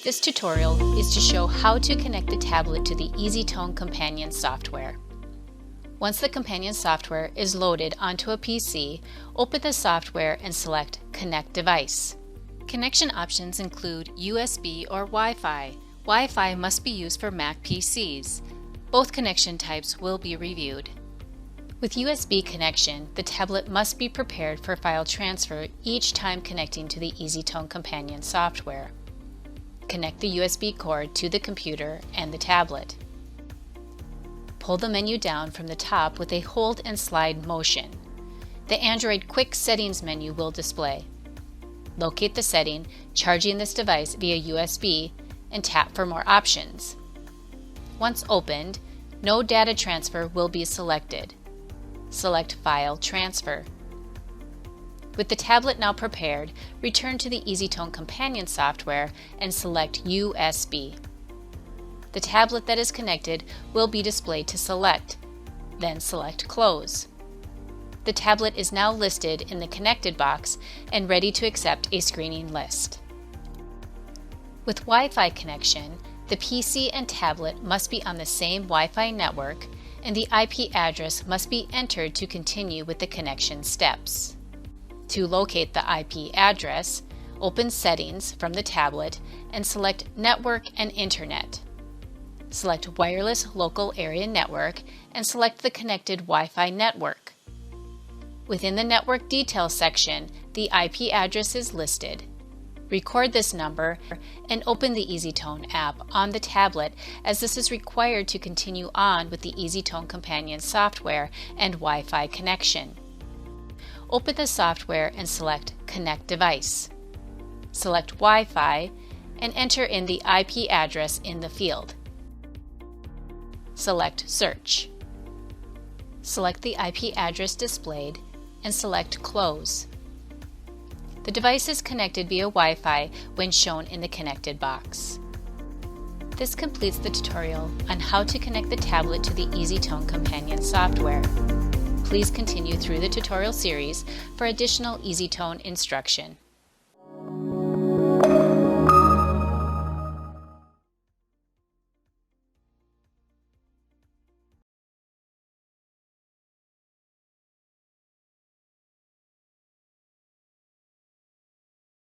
This tutorial is to show how to connect the tablet to the easyTone companion software. Once the companion software is loaded onto a PC, open the software and select Connect Device. Connection options include USB or Wi-Fi. Wi-Fi must be used for Mac PCs. Both connection types will be reviewed. With USB connection, the tablet must be prepared for file transfer each time connecting to the easyTone companion software. Connect the USB cord to the computer and the tablet. Pull the menu down from the top with a hold and slide motion. The Android Quick Settings menu will display. Locate the setting, charging this device via USB, and tap for more options. Once opened, no data transfer will be selected. Select File Transfer. With the tablet now prepared, return to the easyTone companion software and select USB. The tablet that is connected will be displayed to select, then select Close. The tablet is now listed in the connected box and ready to accept a screening list. With Wi-Fi connection, the PC and tablet must be on the same Wi-Fi network and the IP address must be entered to continue with the connection steps. To locate the IP address, open Settings from the tablet and select Network and Internet. Select Wireless Local Area Network and select the connected Wi-Fi network. Within the Network Details section, the IP address is listed. Record this number and open the easyTone app on the tablet, as this is required to continue on with the easyTone companion software and Wi-Fi connection. Open the software and select Connect Device. Select Wi-Fi and enter in the IP address in the field. Select Search. Select the IP address displayed and select Close. The device is connected via Wi-Fi when shown in the connected box. This completes the tutorial on how to connect the tablet to the easyTone companion software. Please continue through the tutorial series for additional easyTone instruction.